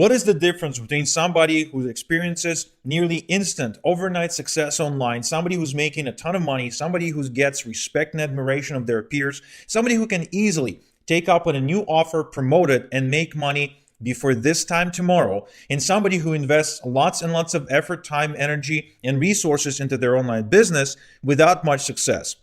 What is the difference between somebody who experiences nearly instant overnight success online, somebody who's making a ton of money, somebody who gets respect and admiration of their peers, somebody who can easily take up on a new offer, promote it, and make money before this time tomorrow, and somebody who invests lots and lots of effort, time, energy, and resources into their online business without much success?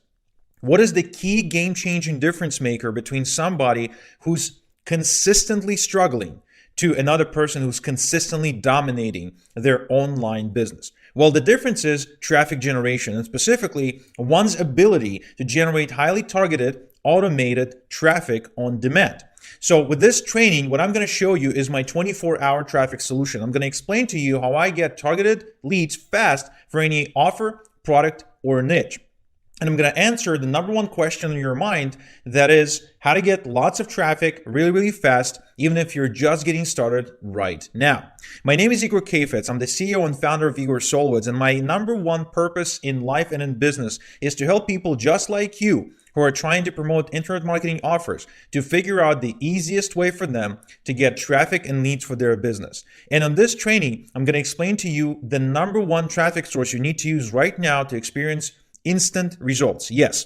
What is the key game-changing difference maker between somebody who's consistently struggling to another person who's consistently dominating their online business? Well, the difference is traffic generation, and specifically one's ability to generate highly targeted, automated traffic on demand. So with this training, what I'm going to show you is my 24-hour traffic solution. I'm going to explain to you how I get targeted leads fast for any offer, product, or niche. And I'm going to answer the number one question in your mind, that is how to get lots of traffic really, really fast, even if you're just getting started right now. My name is Igor Kheifets. I'm the CEO and founder of Igor Solwitz, and my number one purpose in life and in business is to help people just like you who are trying to promote internet marketing offers to figure out the easiest way for them to get traffic and leads for their business. And on this training, I'm going to explain to you the number one traffic source you need to use right now to experience instant results. Yes,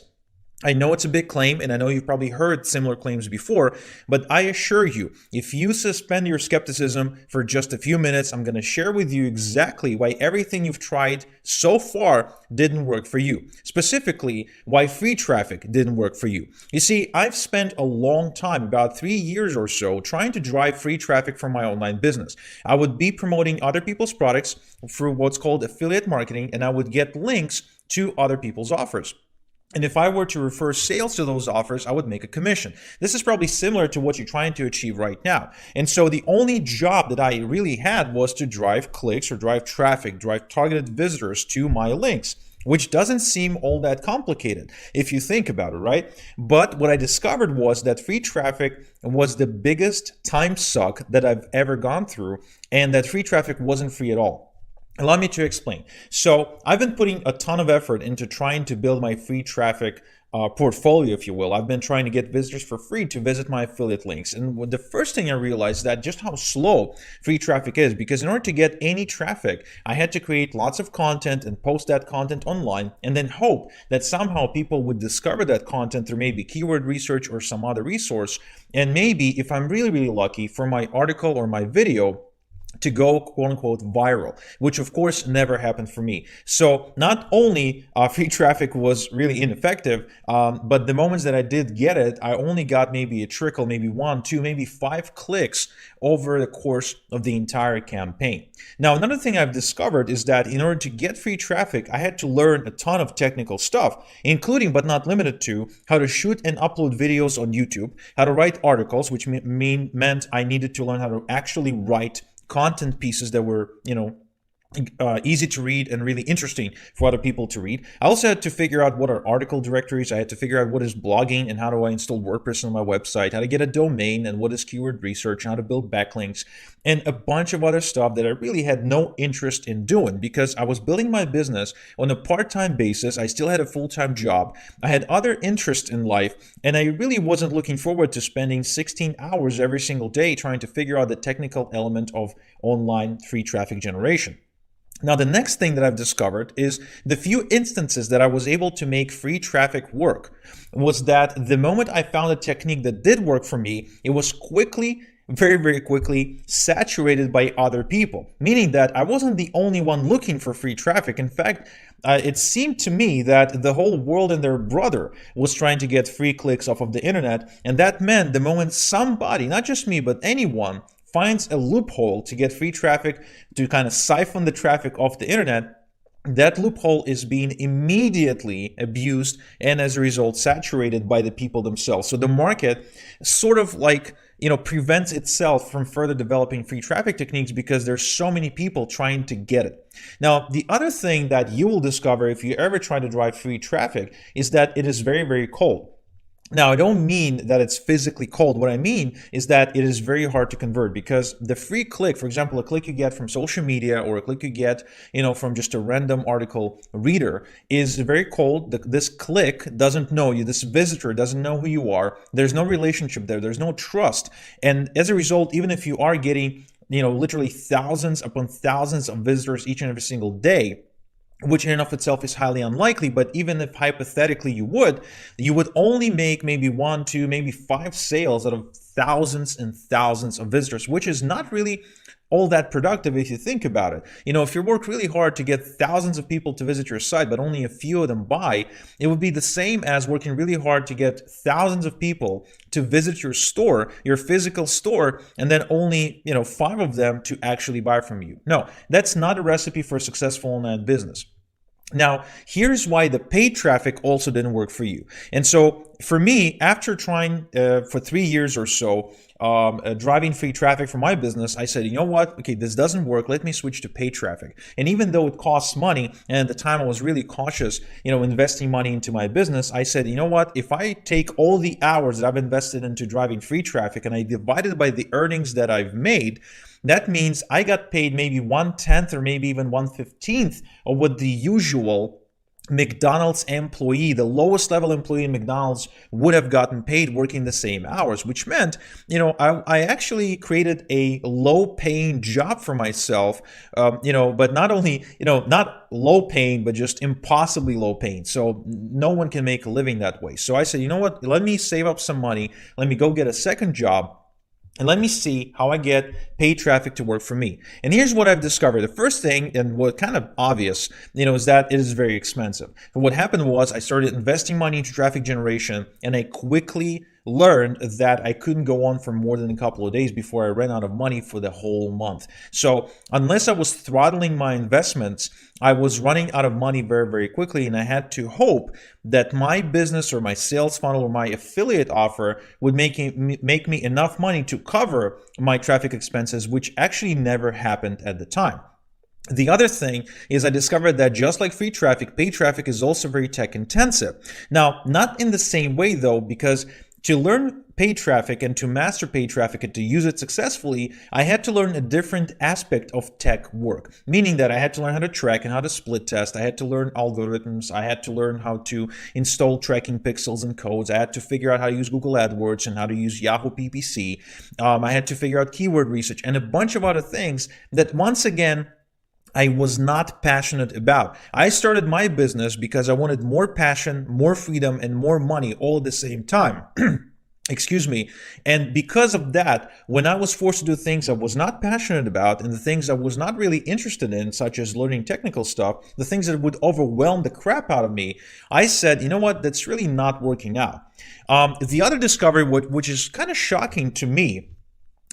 I know it's a big claim, and I know you've probably heard similar claims before, but I assure you, if you suspend your skepticism for just a few minutes, I'm going to share with you exactly why everything you've tried so far didn't work for you. Specifically, why free traffic didn't work for you. You see, I've spent a long time, about 3 years or so, trying to drive free traffic for my online business. I would be promoting other people's products through what's called affiliate marketing, and I would get links to other people's offers. And if I were to refer sales to those offers, I would make a commission. This is probably similar to what you're trying to achieve right now. And so the only job that I really had was to drive clicks or drive traffic, drive targeted visitors to my links, which doesn't seem all that complicated if you think about it, right? But what I discovered was that free traffic was the biggest time suck that I've ever gone through, and that free traffic wasn't free at all. Allow me to explain. So I've been putting a ton of effort into trying to build my free traffic portfolio, if you will. I've been trying to get visitors for free to visit my affiliate links. And the first thing I realized is that just how slow free traffic is, because in order to get any traffic, I had to create lots of content and post that content online, and then hope that somehow people would discover that content through maybe keyword research or some other resource. And maybe, if I'm really, really lucky, for my article or my video to go quote unquote viral, which of course never happened for me. So not only free traffic was really ineffective, but the moments that I did get it, I only got maybe a trickle, maybe 1, 2, maybe 5 clicks over the course of the entire campaign. Now, another thing I've discovered is that in order to get free traffic, I had to learn a ton of technical stuff, including but not limited to how to shoot and upload videos on YouTube, how to write articles, which meant I needed to learn how to actually write content pieces that were, easy to read and really interesting for other people to read. I also had to figure out what are article directories. I had to figure out what is blogging and how do I install WordPress on my website, how to get a domain and what is keyword research, how to build backlinks, and a bunch of other stuff that I really had no interest in doing because I was building my business on a part-time basis. I still had a full-time job. I had other interests in life, and I really wasn't looking forward to spending 16 hours every single day trying to figure out the technical element of online free traffic generation. Now, the next thing that I've discovered is the few instances that I was able to make free traffic work was that the moment I found a technique that did work for me, it was quickly, very, very quickly saturated by other people, meaning that I wasn't the only one looking for free traffic. In fact, it seemed to me that the whole world and their brother was trying to get free clicks off of the internet. And that meant the moment somebody, not just me, but anyone, finds a loophole to get free traffic, to kind of siphon the traffic off the internet, that loophole is being immediately abused and as a result saturated by the people themselves. So the market sort of prevents itself from further developing free traffic techniques because there's so many people trying to get it. Now, the other thing that you will discover if you ever try to drive free traffic is that it is very, very cold. Now, I don't mean that it's physically cold. What I mean is that it is very hard to convert because the free click, for example, a click you get from social media or a click you get, from just a random article reader is very cold. This click doesn't know you. This visitor doesn't know who you are. There's no relationship there. There's no trust. And as a result, even if you are getting literally thousands upon thousands of visitors each and every single day, which in and of itself is highly unlikely. But even if hypothetically you would only make maybe 1, 2, maybe 5 sales out of thousands and thousands of visitors, which is not really all that productive if you think about it. If you work really hard to get thousands of people to visit your site, but only a few of them buy, it would be the same as working really hard to get thousands of people to visit your store, your physical store, and then only, 5 of them to actually buy from you. No, that's not a recipe for a successful online business. Now, here's why the paid traffic also didn't work for you. And so for me, after trying for 3 years or so, driving free traffic for my business, I said, you know what? Okay, this doesn't work. Let me switch to paid traffic. And even though it costs money, and at the time I was really cautious, investing money into my business, I said, you know what? If I take all the hours that I've invested into driving free traffic and I divide it by the earnings that I've made, that means I got paid maybe 1/10 or maybe even 1/15 of what the usual McDonald's employee, the lowest level employee in McDonald's, would have gotten paid working the same hours, which meant, I actually created a low paying job for myself, but not only, not low paying, but just impossibly low paying. So no one can make a living that way. So I said, you know what, let me save up some money. Let me go get a second job. And let me see how I get paid traffic to work for me. And here's what I've discovered. The first thing, and what kind of obvious, is that it is very expensive. And what happened was I started investing money into traffic generation, and I quickly learned that I couldn't go on for more than a couple of days before I ran out of money for the whole month. So unless I was throttling my investments, I was running out of money very, very quickly, and I had to hope that my business or my sales funnel or my affiliate offer would make me enough money to cover my traffic expenses, which actually never happened at the time. The other thing is I discovered that just like free traffic, paid traffic is also very tech intensive. Now, not in the same way though, because to learn paid traffic and to master paid traffic and to use it successfully, I had to learn a different aspect of tech work, meaning that I had to learn how to track and how to split test. I had to learn algorithms. I had to learn how to install tracking pixels and codes. I had to figure out how to use Google AdWords and how to use Yahoo PPC. I had to figure out keyword research and a bunch of other things that, once again, I was not passionate about. I started my business because I wanted more passion, more freedom, and more money all at the same time. Excuse me. And because of that, when I was forced to do things I was not passionate about and the things I was not really interested in, such as learning technical stuff, the things that would overwhelm the crap out of me, I said, you know what, that's really not working out. The other discovery, which is kind of shocking to me,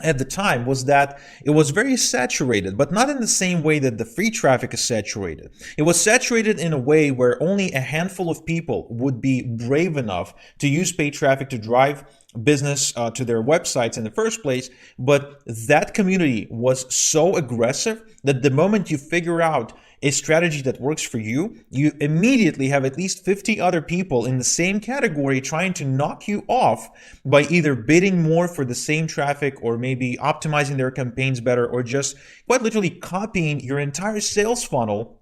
at the time, was that it was very saturated, but not in the same way that the free traffic is saturated. It was saturated in a way where only a handful of people would be brave enough to use paid traffic to drive business to their websites in the first place. But that community was so aggressive that the moment you figure out a strategy that works for you, you immediately have at least 50 other people in the same category trying to knock you off by either bidding more for the same traffic or maybe optimizing their campaigns better or just quite literally copying your entire sales funnel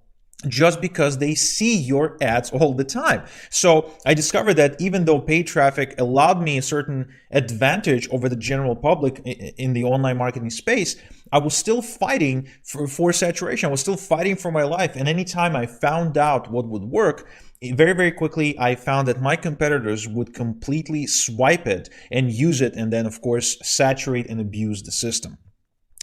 just because they see your ads all the time. So I discovered that even though paid traffic allowed me a certain advantage over the general public in the online marketing space, I was still fighting for saturation. I was still fighting for my life. And anytime I found out what would work, very, very quickly, I found that my competitors would completely swipe it and use it, and then, of course, saturate and abuse the system.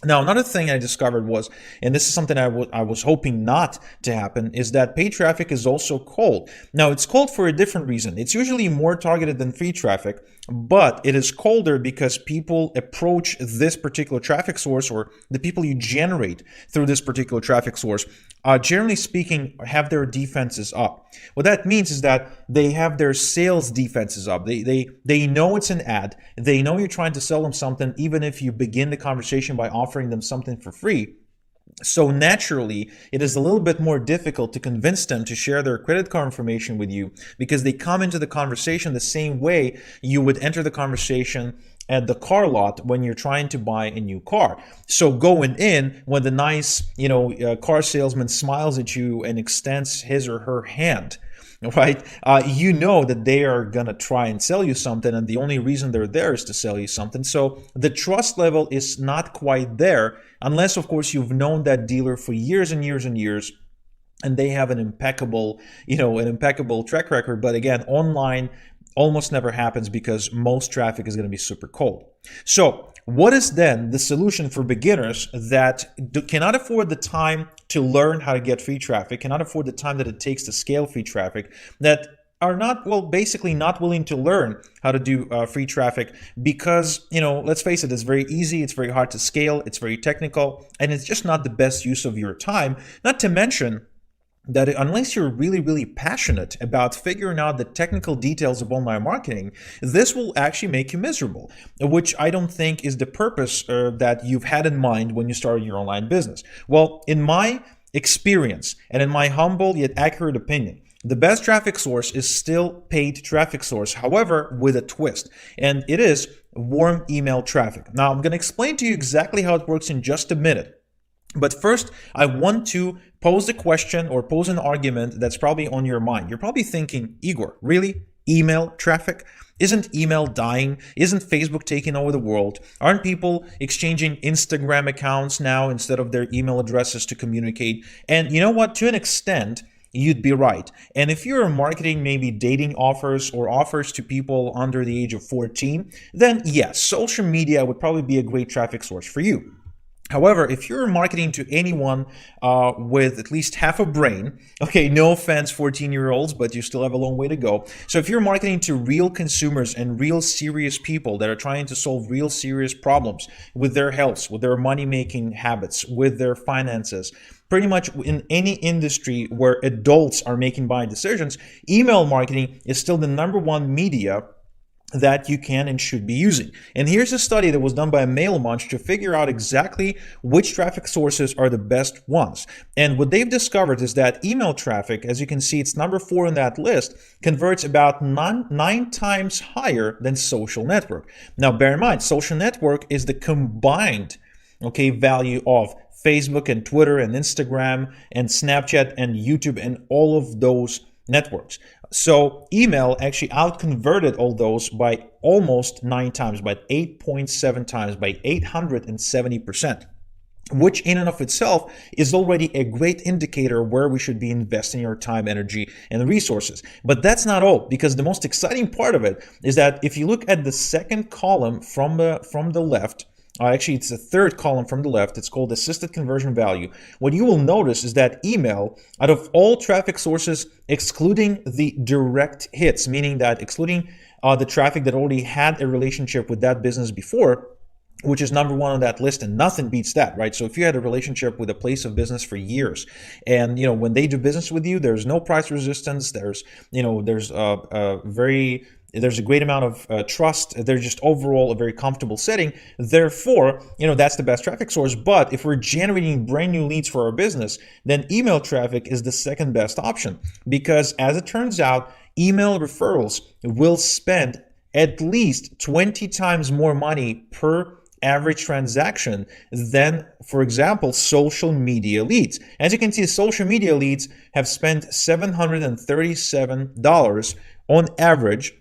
Now, another thing I discovered was, and this is something I was hoping not to happen, is that paid traffic is also cold. Now, it's cold for a different reason. It's usually more targeted than free traffic, but it is colder because people approach this particular traffic source, or the people you generate through this particular traffic source, generally speaking, have their defenses up. What that means is that they have their sales defenses up. They know it's an ad. They know you're trying to sell them something, even if you begin the conversation by offering them something for free. So naturally, it is a little bit more difficult to convince them to share their credit card information with you, because they come into the conversation the same way you would enter the conversation at the car lot when you're trying to buy a new car. So going in, when the nice, car salesman smiles at you and extends his or her hand, right? You know that they are going to try and sell you something, and the only reason they're there is to sell you something. So the trust level is not quite there, unless, of course, you've known that dealer for years and years and years, and they have an impeccable, an impeccable track record. But again, online almost never happens because most traffic is going to be super cold. So what is then the solution for beginners that cannot afford the time to learn how to get free traffic, cannot afford the time that it takes to scale free traffic, that are not, well, basically not willing to learn how to do free traffic because, let's face it, it's very easy, it's very hard to scale, it's very technical, and it's just not the best use of your time. Not to mention that unless you're really, really passionate about figuring out the technical details of online marketing, this will actually make you miserable, which I don't think is the purpose that you've had in mind when you started your online business. Well, in my experience and in my humble yet accurate opinion, the best traffic source is still paid traffic source, however, with a twist, and it is warm email traffic. Now, I'm going to explain to you exactly how it works in just a minute. But first, I want to pose a question or pose an argument that's probably on your mind. You're probably thinking, Igor, really? Email traffic? Isn't email dying? Isn't Facebook taking over the world? Aren't people exchanging Instagram accounts now instead of their email addresses to communicate? And you know what? To an extent, you'd be right. And if you're marketing maybe dating offers or offers to people under the age of 14, then yes, social media would probably be a great traffic source for you. However, if you're marketing to anyone with at least half a brain, okay, no offense, 14-year-olds, but you still have a long way to go. So if you're marketing to real consumers and real serious people that are trying to solve real serious problems with their health, with their money-making habits, with their finances, pretty much in any industry where adults are making buying decisions, email marketing is still the #1 media that you can and should be using. And here's a study that was done by Mailmunch to figure out exactly which traffic sources are the best ones. And what they've discovered is that email traffic, as you can see, it's #4 on that list, converts about nine times higher than social network. Now, bear in mind, social network is the combined, value of Facebook and Twitter and Instagram and Snapchat and YouTube and all of those networks. So email actually outconverted all those by almost 9 times, by 8.7 times, by 870%, which in and of itself is already a great indicator where we should be investing our time, energy, and resources. But that's not all, because the most exciting part of it is that if you look at the second column from the left, actually, it's the third column from the left. It's called assisted conversion value. What you will notice is that email, out of all traffic sources, excluding the direct hits, meaning that excluding the traffic that already had a relationship with that business before, which is #1 on that list, and nothing beats that, right? So if you had a relationship with a place of business for years, and when they do business with you, there's no price resistance. There's a great amount of trust. They're just overall a very comfortable setting. Therefore, that's the best traffic source. But if we're generating brand new leads for our business, then email traffic is the second best option, because as it turns out, email referrals will spend at least 20 times more money per average transaction than, for example, social media leads. As you can see, social media leads have spent $737 on average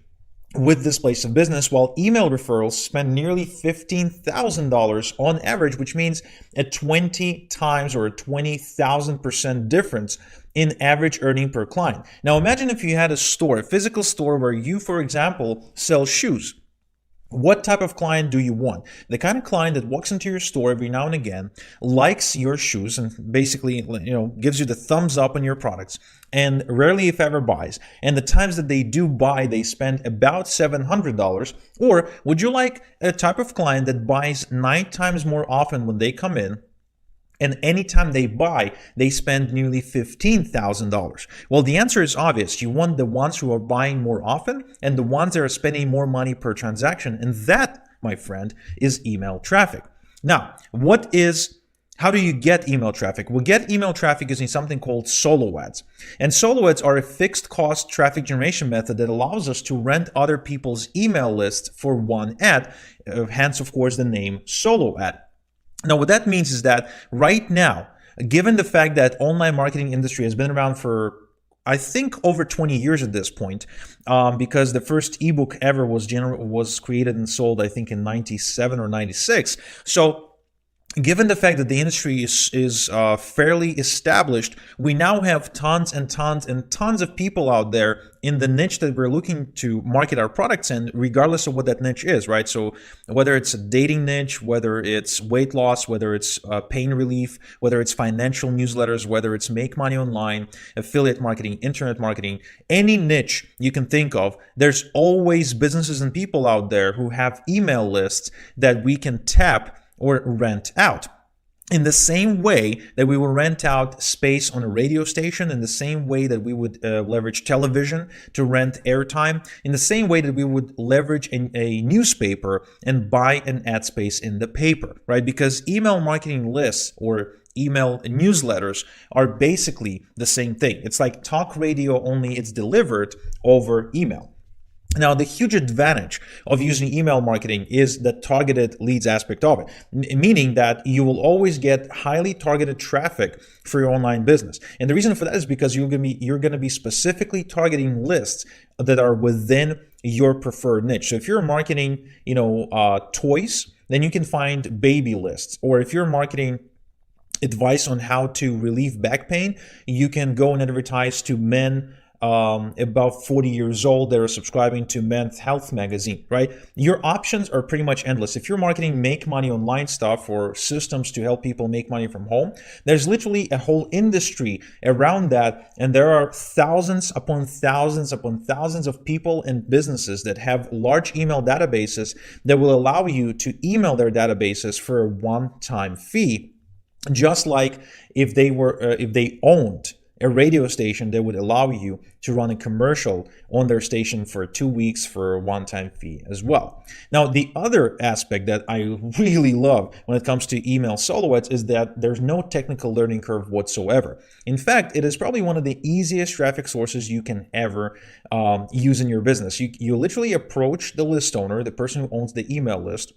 with this place of business, while email referrals spend nearly $15,000 on average, which means a 20 times or a 20,000% difference in average earning per client. Now imagine if you had a store, a physical store where you, for example, sell shoes. What type of client do you want? The kind of client that walks into your store every now and again, likes your shoes, and basically, gives you the thumbs up on your products, and rarely, if ever, buys. And the times that they do buy, they spend about $700. Or would you like a type of client that buys 9 times more often when they come in, and anytime they buy, they spend nearly $15,000? Well, the answer is obvious. You want the ones who are buying more often and the ones that are spending more money per transaction. And that, my friend, is email traffic. Now, how do you get email traffic? Well, get email traffic using something called solo ads. And solo ads are a fixed cost traffic generation method that allows us to rent other people's email lists for one ad, hence, of course, the name solo ad. Now, what that means is that right now, given the fact that online marketing industry has been around for I think over 20 years at this point, because the first ebook ever was created and sold, I think, in 97 or 96. So given the fact that the industry is fairly established, we now have tons and tons and tons of people out there in the niche that we're looking to market our products in, regardless of what that niche is, right? So whether it's a dating niche, whether it's weight loss, whether it's pain relief, whether it's financial newsletters, whether it's make money online, affiliate marketing, internet marketing, any niche you can think of, there's always businesses and people out there who have email lists that we can tap or rent out. In the same way that we will rent out space on a radio station, in the same way that we would leverage television to rent airtime, in the same way that we would leverage a newspaper and buy an ad space in the paper, right? Because email marketing lists or email newsletters are basically the same thing. It's like talk radio, only it's delivered over email. Now, the huge advantage of using email marketing is the targeted leads aspect of it, meaning that you will always get highly targeted traffic for your online business. And the reason for that is because you're going to be specifically targeting lists that are within your preferred niche. So if you're marketing, toys, then you can find baby lists. Or if you're marketing advice on how to relieve back pain, you can go and advertise to men about 40 years old that are subscribing to Men's Health magazine, right? Your options are pretty much endless. If you're marketing make money online stuff or systems to help people make money from home, there's literally a whole industry around that. And there are thousands upon thousands upon thousands of people and businesses that have large email databases that will allow you to email their databases for a one-time fee, just like if they owned a radio station that would allow you to run a commercial on their station for 2 weeks for a one-time fee as well. Now, the other aspect that I really love when it comes to email solo ads is that there's no technical learning curve whatsoever. In fact, it is probably one of the easiest traffic sources you can ever use in your business. You literally approach the list owner, the person who owns the email list,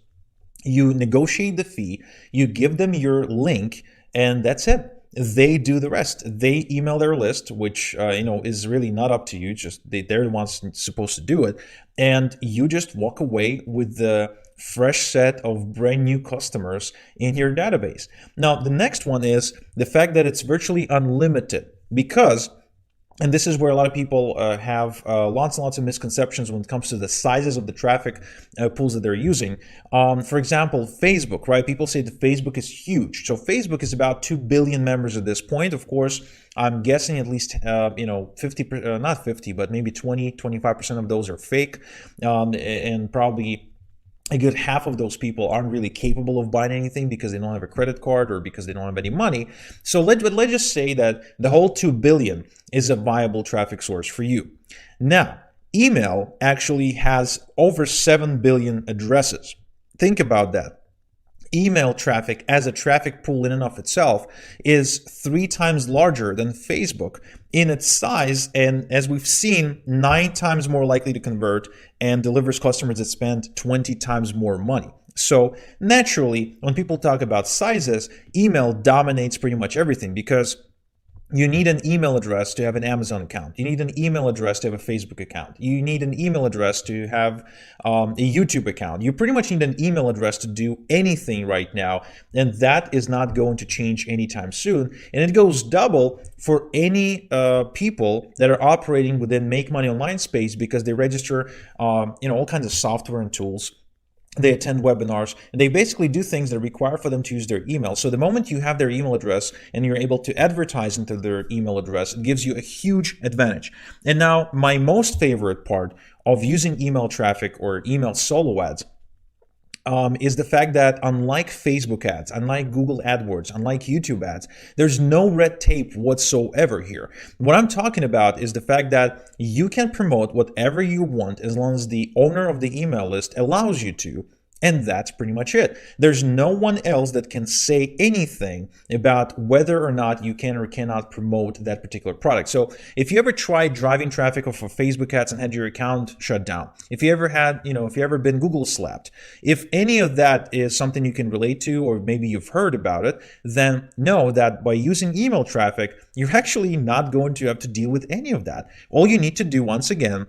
you negotiate the fee, you give them your link, and that's it. They do the rest. They email their list, which is really not up to you. Just they're the ones supposed to do it, and you just walk away with the fresh set of brand new customers in your database. Now, the next one is the fact that it's virtually unlimited, because and this is where a lot of people have lots and lots of misconceptions when it comes to the sizes of the traffic pools that they're using. For example, Facebook, right? People say that Facebook is huge. So Facebook is about 2 billion members at this point. Of course, I'm guessing at least, 50, not 50, but maybe 20, 25% of those are fake. And probably a good half of those people aren't really capable of buying anything because they don't have a credit card or because they don't have any money. So let's just say that the whole 2 billion is a viable traffic source for you. Now, email actually has over 7 billion addresses. Think about that. Email traffic as a traffic pool in and of itself is 3 times larger than Facebook in its size, and as we've seen, 9 times more likely to convert and delivers customers that spend 20 times more money. So naturally, when people talk about sizes, email dominates pretty much everything, because you need an email address to have an Amazon account. You need an email address to have a Facebook account. You need an email address to have a YouTube account. You pretty much need an email address to do anything right now, and that is not going to change anytime soon. And it goes double for any people that are operating within Make Money Online space, because they register all kinds of software and tools. They attend webinars, and they basically do things that require for them to use their email. So the moment you have their email address and you're able to advertise into their email address, it gives you a huge advantage. And now, my most favorite part of using email traffic or email solo ads is the fact that unlike Facebook ads, unlike Google AdWords, unlike YouTube ads, there's no red tape whatsoever here. What I'm talking about is the fact that you can promote whatever you want as long as the owner of the email list allows you to, And that's pretty much it. There's no one else that can say anything about whether or not you can or cannot promote that particular product. So if you ever tried driving traffic off of Facebook ads and had your account shut down, if you ever had, if you ever been Google slapped, if any of that is something you can relate to, or maybe you've heard about it, then know that by using email traffic, you're actually not going to have to deal with any of that. All you need to do, once again,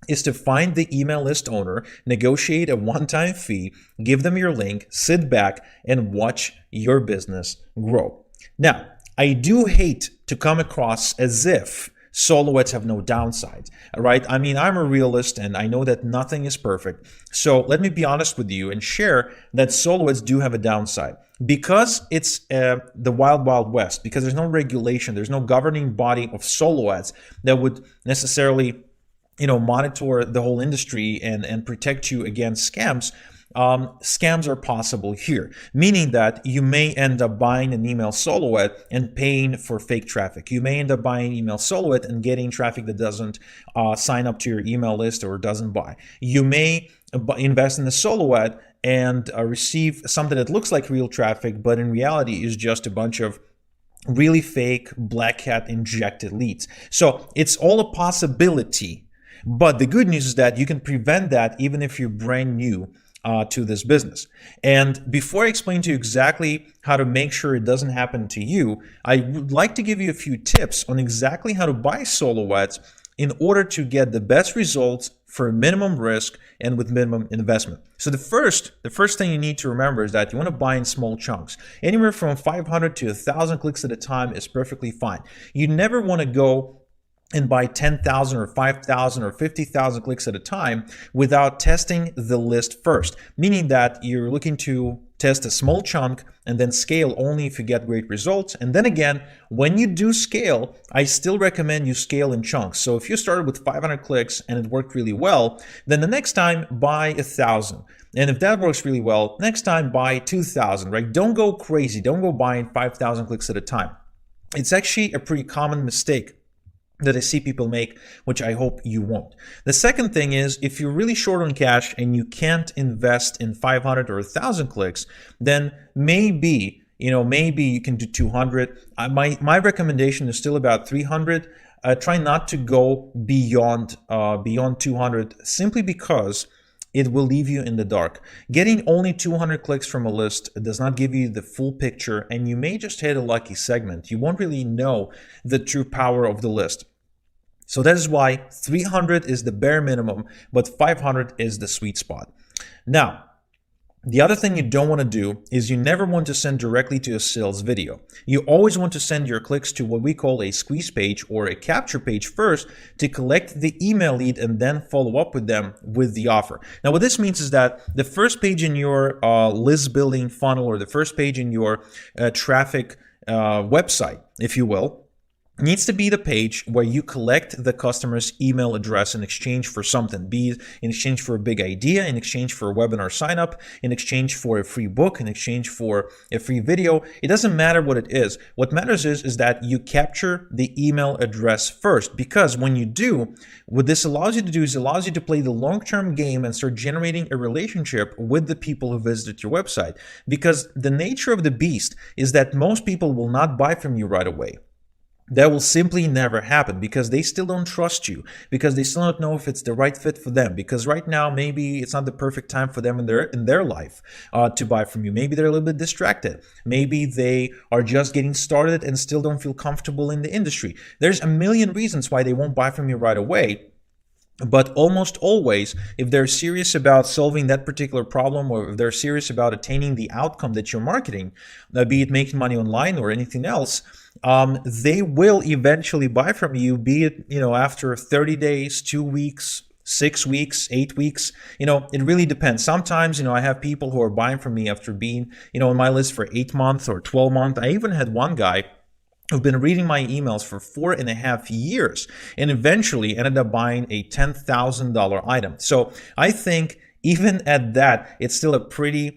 is to find the email list owner, negotiate a one-time fee, give them your link, sit back, and watch your business grow. Now, I do hate to come across as if solo ads have no downsides, all right? I mean, I'm a realist and I know that nothing is perfect. So let me be honest with you and share that solo ads do have a downside. Because it's the wild, wild west, because there's no regulation, there's no governing body of solo ads that would necessarily monitor the whole industry and protect you against scams. Scams are possible here, meaning that you may end up buying an email solo ad and paying for fake traffic. You may end up buying an email solo ad and getting traffic that doesn't sign up to your email list or doesn't buy. You may invest in a solo ad and receive something that looks like real traffic, but in reality is just a bunch of really fake black hat injected leads. So it's all a possibility. But the good news is that you can prevent that even if you're brand new to this business. And before I explain to you exactly how to make sure it doesn't happen to you, I would like to give you a few tips on exactly how to buy solo ads in order to get the best results for minimum risk and with minimum investment. So the first thing you need to remember is that you want to buy in small chunks. Anywhere from 500 to 1,000 clicks at a time is perfectly fine. You never want to go and buy 10,000 or 5,000 or 50,000 clicks at a time without testing the list first, meaning that you're looking to test a small chunk and then scale only if you get great results. And then again, when you do scale, I still recommend you scale in chunks. So if you started with 500 clicks and it worked really well, then the next time buy 1,000. And if that works really well, next time buy 2,000, right? Don't go crazy. Don't go buying 5,000 clicks at a time. It's actually a pretty common mistake that I see people make, which I hope you won't. The second thing is, if you're really short on cash and you can't invest in 500 or 1,000 clicks, then maybe you can do 200. My recommendation is still about 300. Try not to go beyond 200, simply because it will leave you in the dark. Getting only 200 clicks from a list does not give you the full picture, and you may just hit a lucky segment. You won't really know the true power of the list. So that is why 300 is the bare minimum, but 500 is the sweet spot. Now, the other thing you don't want to do is you never want to send directly to a sales video. You always want to send your clicks to what we call a squeeze page or a capture page first to collect the email lead and then follow up with them with the offer. Now, what this means is that the first page in your list building funnel, or the first page in your traffic website, if you will, needs to be the page where you collect the customer's email address in exchange for something, be it in exchange for a big idea, in exchange for a webinar sign up, in exchange for a free book, in exchange for a free video. It doesn't matter what it is. What matters is that you capture the email address first, because when you do, what this allows you to do is allows you to play the long-term game and start generating a relationship with the people who visited your website. Because the nature of the beast is that most people will not buy from you right away. That will simply never happen, because they still don't trust you, because they still don't know if it's the right fit for them, because right now maybe it's not the perfect time for them in their life to buy from you. Maybe they're a little bit distracted. Maybe they are just getting started and still don't feel comfortable in the industry. There's a million reasons why they won't buy from you right away. But almost always, if they're serious about solving that particular problem, or if they're serious about attaining the outcome that you're marketing, be it making money online or anything else, they will eventually buy from you, be it, after 30 days, 2 weeks, 6 weeks, 8 weeks. It really depends. Sometimes, I have people who are buying from me after being, on my list for 8 months or 12 months. I even had one guy who've been reading my emails for 4.5 years and eventually ended up buying a $10,000 item. So I think even at that, it's still a pretty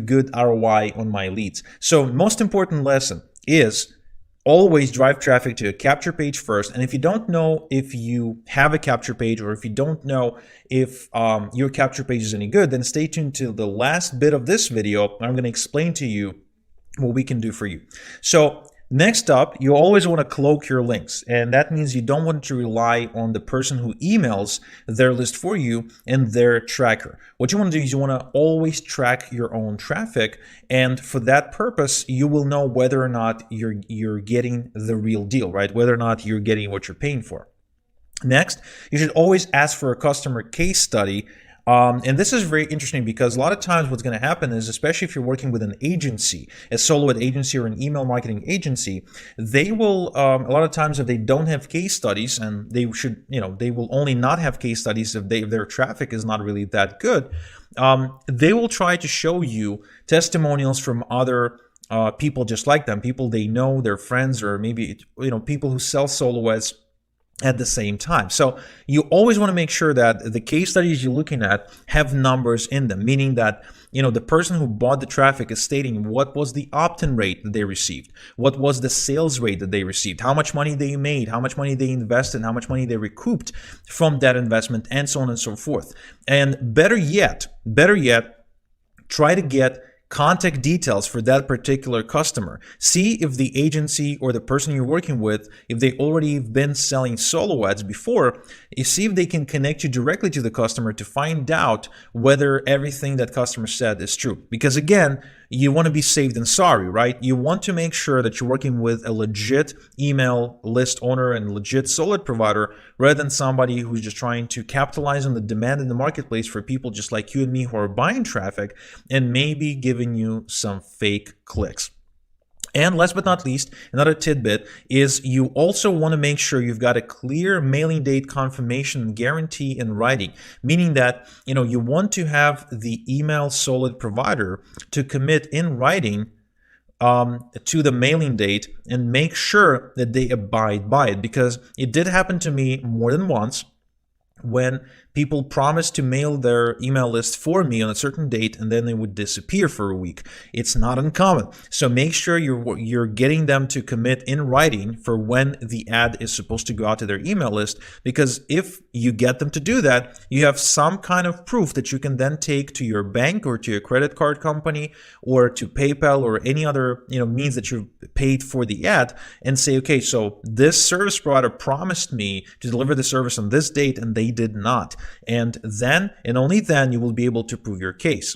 good ROI on my leads. So most important lesson is always drive traffic to a capture page first. And if you don't know if you have a capture page, or if you don't know if your capture page is any good, then stay tuned to the last bit of this video. I'm going to explain to you what we can do for you. So next up, you always want to cloak your links, and that means you don't want to rely on the person who emails their list for you and their tracker. What you want to do is you want to always track your own traffic, and for that purpose, you will know whether or not you're getting the real deal, right? Whether or not you're getting what you're paying for. Next, you should always ask for a customer case study. And this is very interesting because a lot of times what's going to happen is, especially if you're working with an agency, a solo agency or an email marketing agency, they will, a lot of times if they don't have case studies, and they should, they will only not have case studies if their traffic is not really that good, they will try to show you testimonials from other people just like them, people they know, their friends, or maybe, people who sell solo ads at the same time. So you always want to make sure that the case studies you're looking at have numbers in them, meaning that the person who bought the traffic is stating what was the opt-in rate that they received, what was the sales rate that they received, how much money they made, how much money they invested, how much money they recouped from that investment, and so on and so forth. And better yet, try to get contact details for that particular customer. See if the agency or the person you're working with, if they already been selling solo ads before, you see if they can connect you directly to the customer to find out whether everything that customer said is true. Because again, you want to be safe than sorry, right? You want to make sure that you're working with a legit email list owner and legit solid provider, rather than somebody who's just trying to capitalize on the demand in the marketplace for people just like you and me who are buying traffic and maybe giving you some fake clicks. And last but not least, another tidbit is you also want to make sure you've got a clear mailing date confirmation guarantee in writing, meaning that you want to have the email solid provider to commit in writing to the mailing date and make sure that they abide by it, because it did happen to me more than once when people promised to mail their email list for me on a certain date and then they would disappear for a week. It's not uncommon. So make sure you're getting them to commit in writing for when the ad is supposed to go out to their email list, because if you get them to do that, you have some kind of proof that you can then take to your bank or to your credit card company or to PayPal or any other means that you've paid for the ad and say, okay, so this service provider promised me to deliver the service on this date and they did not. And then, and only then, you will be able to prove your case.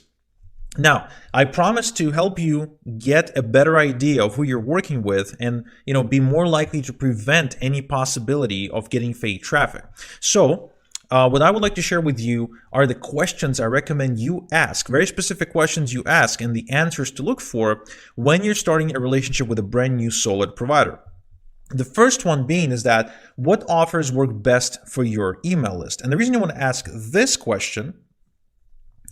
Now, I promise to help you get a better idea of who you're working with and, be more likely to prevent any possibility of getting fake traffic. So, what I would like to share with you are the questions I recommend you ask, very specific questions you ask, and the answers to look for when you're starting a relationship with a brand new solid provider. The first one being is that what offers work best for your email list? And the reason you want to ask this question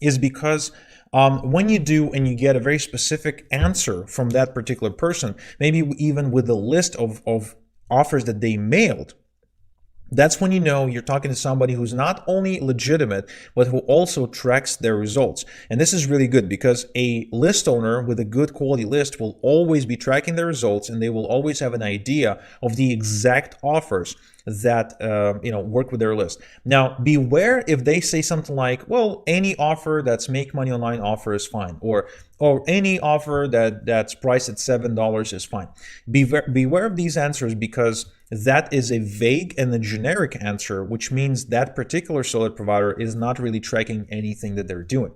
is because when you do and you get a very specific answer from that particular person, maybe even with a list of offers that they mailed, that's when you're talking to somebody who's not only legitimate, but who also tracks their results. And this is really good because a list owner with a good quality list will always be tracking their results, and they will always have an idea of the exact offers that work with their list. Now, beware if they say something like, well, any offer that's make money online offer is fine, or any offer that's priced at $7 is fine. Beware of these answers, because that is a vague and a generic answer, which means that particular solid provider is not really tracking anything that they're doing.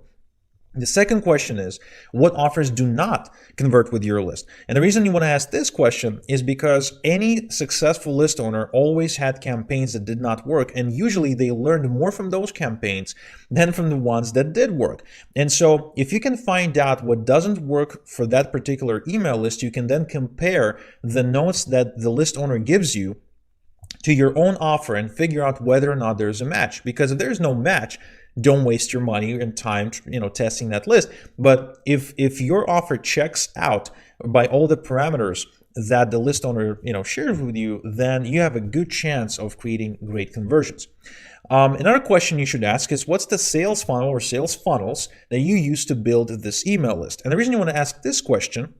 The second question is, what offers do not convert with your list? And the reason you want to ask this question is because any successful list owner always had campaigns that did not work, and usually they learned more from those campaigns than from the ones that did work. And so if you can find out what doesn't work for that particular email list, you can then compare the notes that the list owner gives you to your own offer and figure out whether or not there's a match. Because if there's no match, don't waste your money and time, testing that list. But if your offer checks out by all the parameters that the list owner, shares with you, then you have a good chance of creating great conversions. Another question you should ask is, what's the sales funnel or sales funnels that you use to build this email list? And the reason you want to ask this question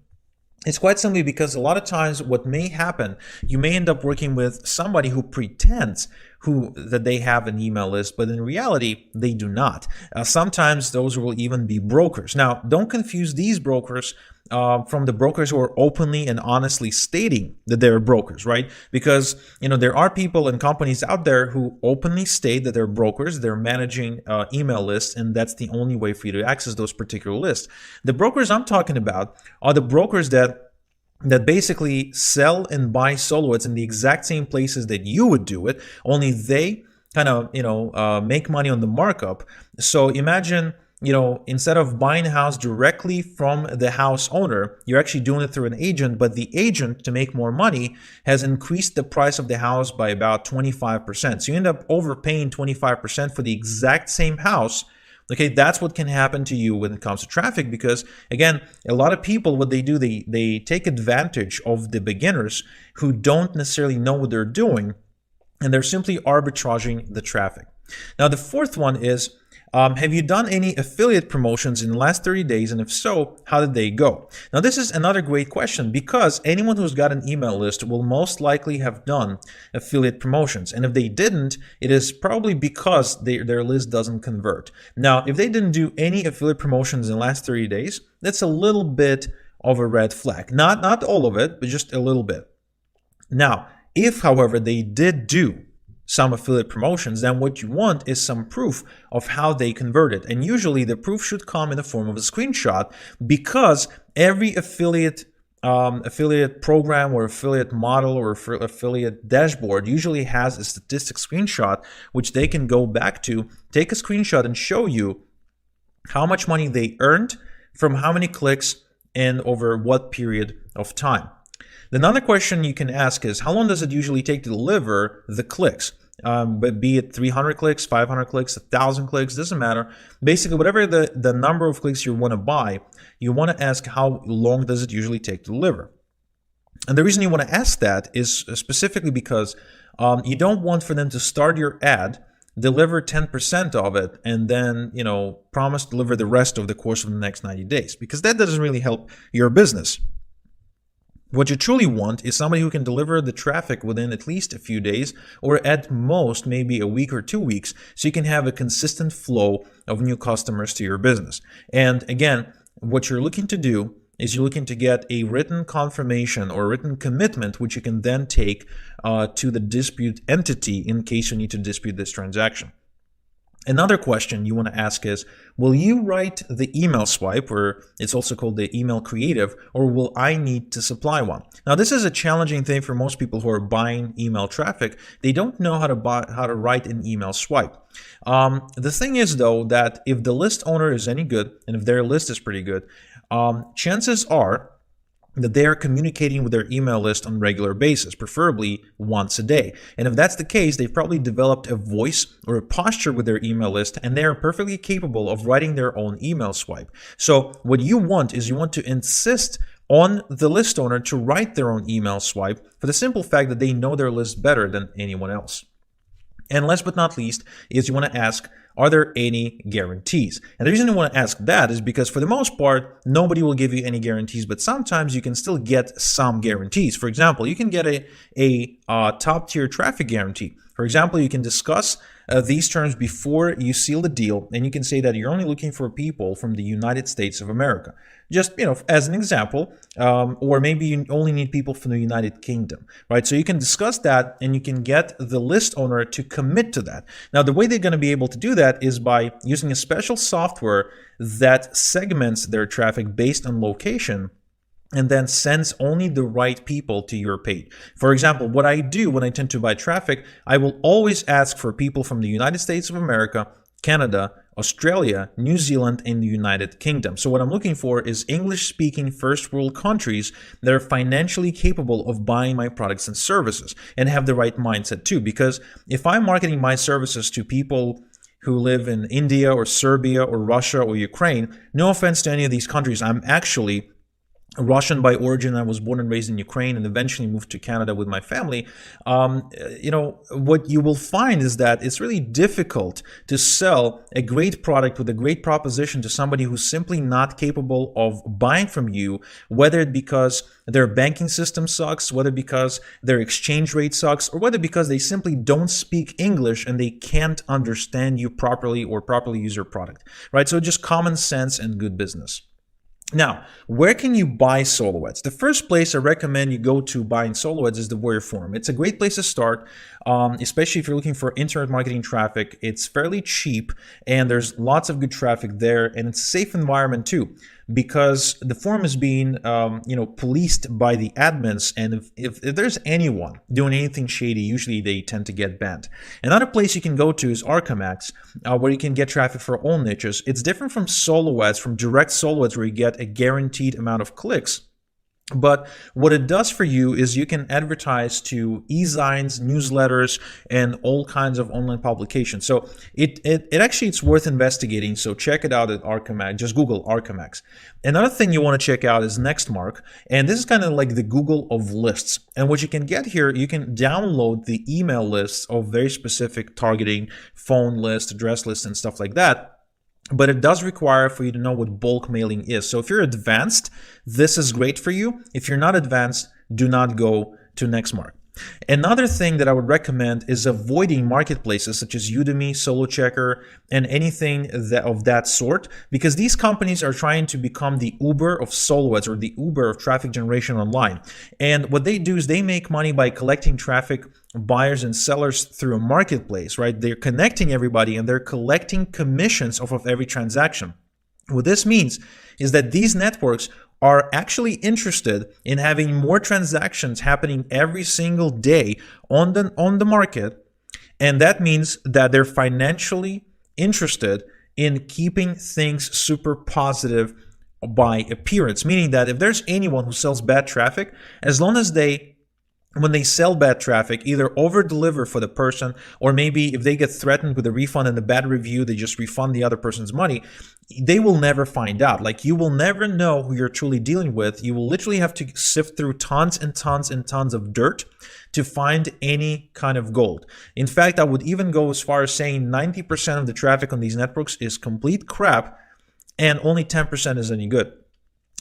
It's quite simply because a lot of times what may happen, you may end up working with somebody who pretends that they have an email list, but in reality, they do not. Sometimes those will even be brokers. Now, don't confuse these brokers from the brokers who are openly and honestly stating that they're brokers, right? Because, there are people and companies out there who openly state that they're brokers, they're managing email lists, and that's the only way for you to access those particular lists. The brokers I'm talking about are the brokers that basically sell and buy solo-its in the exact same places that you would do it, only they kind of, make money on the markup. So imagine, instead of buying a house directly from the house owner, you're actually doing it through an agent, but the agent, to make more money, has increased the price of the house by about 25%. So you end up overpaying 25% for the exact same house. Okay, that's what can happen to you when it comes to traffic, because again, a lot of people, what they do, they take advantage of the beginners who don't necessarily know what they're doing, and they're simply arbitraging the traffic. Now, the fourth one is, have you done any affiliate promotions in the last 30 days? And if so, how did they go? Now, this is another great question, because anyone who's got an email list will most likely have done affiliate promotions. And if they didn't, it is probably because their list doesn't convert. Now, if they didn't do any affiliate promotions in the last 30 days, that's a little bit of a red flag. Not all of it, but just a little bit. Now, if, however, they did do some affiliate promotions, then what you want is some proof of how they converted. And usually the proof should come in the form of a screenshot, because every affiliate program or affiliate model or affiliate dashboard usually has a statistic screenshot, which they can go back to, take a screenshot and show you how much money they earned from how many clicks and over what period of time. Another question you can ask is, how long does it usually take to deliver the clicks? But be it 300 clicks, 500 clicks, 1,000 clicks, doesn't matter. Basically, whatever the number of clicks you want to buy, you want to ask how long does it usually take to deliver. And the reason you want to ask that is specifically because you don't want for them to start your ad, deliver 10% of it, and then, promise to deliver the rest over the course of the next 90 days, because that doesn't really help your business. What you truly want is somebody who can deliver the traffic within at least a few days, or at most maybe a week or 2 weeks, so you can have a consistent flow of new customers to your business. And again, what you're looking to do is you're looking to get a written confirmation or written commitment, which you can then take to the dispute entity in case you need to dispute this transaction. Another question you want to ask is, will you write the email swipe, or it's also called the email creative, or will I need to supply one? Now, this is a challenging thing for most people who are buying email traffic. They don't know how to write an email swipe. The thing is, though, that if the list owner is any good, and if their list is pretty good, chances are that they are communicating with their email list on a regular basis, preferably once a day. And if that's the case, they've probably developed a voice or a posture with their email list, and they are perfectly capable of writing their own email swipe. So what you want is you want to insist on the list owner to write their own email swipe, for the simple fact that they know their list better than anyone else. And last but not least is you want to ask, are there any guarantees? And the reason you want to ask that is because for the most part, nobody will give you any guarantees, but sometimes you can still get some guarantees. For example, you can get a top tier traffic guarantee. For example, you can discuss these terms before you seal the deal, and you can say that you're only looking for people from the United States of America. Just, as an example, or maybe you only need people from the United Kingdom, right? So you can discuss that, and you can get the list owner to commit to that. Now, the way they're going to be able to do that is by using a special software that segments their traffic based on location, and then sends only the right people to your page. For example, what I do when I tend to buy traffic, I will always ask for people from the United States of America, Canada, Australia, New Zealand, and the United Kingdom. So what I'm looking for is English-speaking first world countries that are financially capable of buying my products and services and have the right mindset too. Because if I'm marketing my services to people who live in India or Serbia or Russia or Ukraine, no offense to any of these countries, I'm actually Russian by origin. I was born and raised in Ukraine and eventually moved to Canada with my family. What you will find is that it's really difficult to sell a great product with a great proposition to somebody who's simply not capable of buying from you, whether it because their banking system sucks, whether because their exchange rate sucks, or whether because they simply don't speak English and they can't understand you properly or properly use your product, right? So just common sense and good business. Now, where can you buy solo ads? The first place I recommend you go to buying solo ads is the Warrior Forum. It's a great place to start, especially if you're looking for internet marketing traffic. It's fairly cheap and there's lots of good traffic there, and it's a safe environment too, because the forum is being policed by the admins, and if there's anyone doing anything shady, usually they tend to get banned. Another place you can go to is Archamax, where you can get traffic for all niches. It's different from solo ads, from direct solo ads where you get a guaranteed amount of clicks. But what it does for you is you can advertise to e-zines, newsletters, and all kinds of online publications. So it's worth investigating. So check it out at Archamax. Just Google Archamax. Another thing you want to check out is Nextmark. And this is kind of like the Google of lists. And what you can get here, you can download the email lists of very specific targeting, phone lists, address lists, and stuff like that. But it does require for you to know what bulk mailing is. So if you're advanced, this is great for you. If you're not advanced, do not go to Nextmark. Another thing that I would recommend is avoiding marketplaces such as Udimi, Solo Checker, and anything of that sort, because these companies are trying to become the Uber of solo ads, or the Uber of traffic generation online. And what they do is they make money by collecting traffic, buyers and sellers, through a marketplace, right? They're connecting everybody and they're collecting commissions off of every transaction. What this means is that these networks are actually interested in having more transactions happening every single day on the market, and that means that they're financially interested in keeping things super positive by appearance, meaning that if there's anyone who sells bad traffic, as long as when they sell bad traffic, either over deliver for the person, or maybe if they get threatened with a refund and a bad review, they just refund the other person's money, they will never find out. Like, you will never know who you're truly dealing with. You will literally have to sift through tons and tons and tons of dirt to find any kind of gold. In fact, I would even go as far as saying 90% of the traffic on these networks is complete crap and only 10% is any good.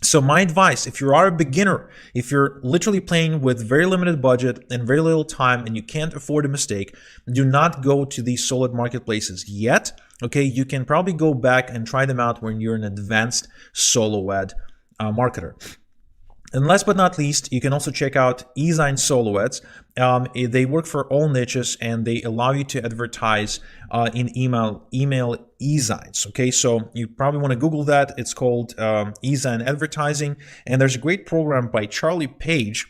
So my advice, if you are a beginner, if you're literally playing with very limited budget and very little time and you can't afford a mistake, do not go to these solid marketplaces yet. Okay, you can probably go back and try them out when you're an advanced solo ad marketer. And last but not least, you can also check out e-zine solo ads. They work for all niches and they allow you to advertise in email e-zines. Okay, so you probably want to Google that. It's called e-zine advertising, and there's a great program by Charlie Page.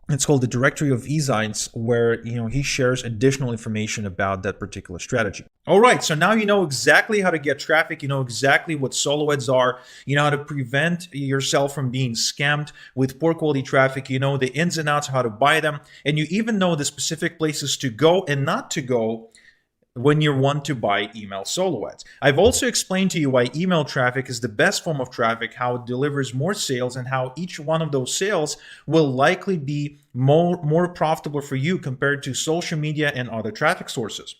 It's called the Directory of E-Zines, where he shares additional information about that particular strategy. All right, so now you know exactly how to get traffic. You know exactly what solo ads are. You know how to prevent yourself from being scammed with poor quality traffic. You know the ins and outs of how to buy them, and you even know the specific places to go and not to go when you want to buy email solo ads. I've also explained to you why email traffic is the best form of traffic, how it delivers more sales, and how each one of those sales will likely be more profitable for you compared to social media and other traffic sources.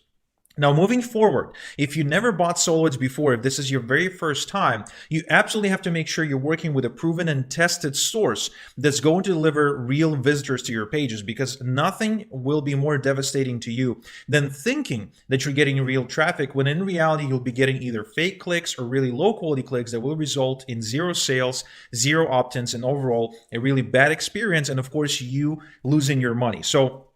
Now, moving forward, if you never bought solo ads before, if this is your very first time, you absolutely have to make sure you're working with a proven and tested source that's going to deliver real visitors to your pages, because nothing will be more devastating to you than thinking that you're getting real traffic when in reality you'll be getting either fake clicks or really low quality clicks that will result in zero sales, zero opt-ins, and overall a really bad experience, and of course you losing your money. So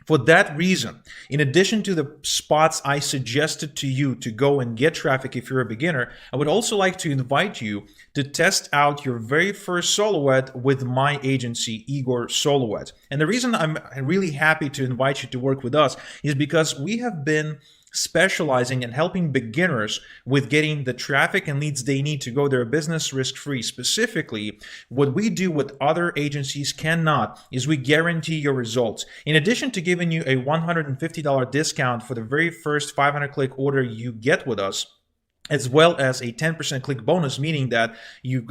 for that reason, in addition to the spots I suggested to you to go and get traffic if you're a beginner, I would also like to invite you to test out your very first solo ad with my agency, Igor Solo Ads. And the reason I'm really happy to invite you to work with us is because we have been specializing in helping beginners with getting the traffic and leads they need to grow their business risk-free. Specifically, what we do what other agencies cannot is we guarantee your results. In addition to giving you a $150 discount for the very first 500 click order you get with us, as well as a 10% click bonus, meaning that you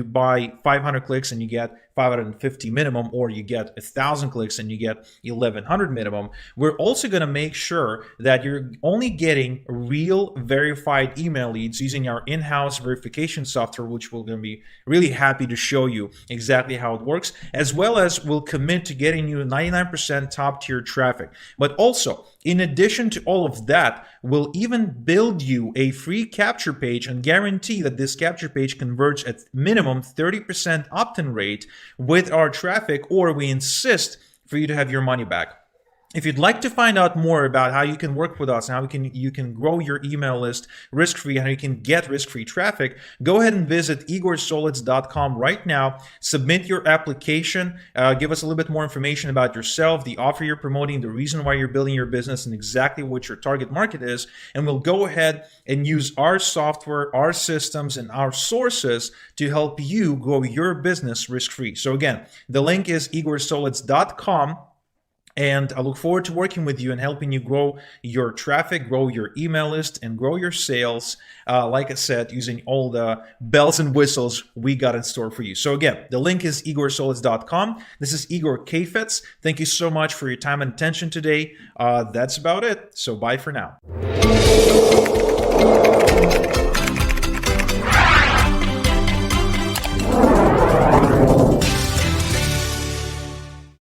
buy 500 clicks and you get 550 minimum, or you get 1,000 clicks and you get 1,100 minimum. We're also going to make sure that you're only getting real verified email leads using our in-house verification software, which we're going to be really happy to show you exactly how it works, as well as we'll commit to getting you 99% top tier traffic. But also, in addition to all of that, we'll even build you a free capture page and guarantee that this capture page converts at minimum 30% opt-in rate with our traffic, or we insist for you to have your money back. If you'd like to find out more about how you can work with us and how you can grow your email list risk-free, how you can get risk-free traffic, go ahead and visit igorsolitz.com right now. Submit your application. Give us a little bit more information about yourself, the offer you're promoting, the reason why you're building your business, and exactly what your target market is. And we'll go ahead and use our software, our systems, and our sources to help you grow your business risk-free. So again, the link is igorsolitz.com. And I look forward to working with you and helping you grow your traffic, grow your email list, and grow your sales, like I said, using all the bells and whistles we got in store for you. So again, the link is igorsolitz.com. This is Igor Kheifets. Thank you so much for your time and attention today. That's about it. So bye for now.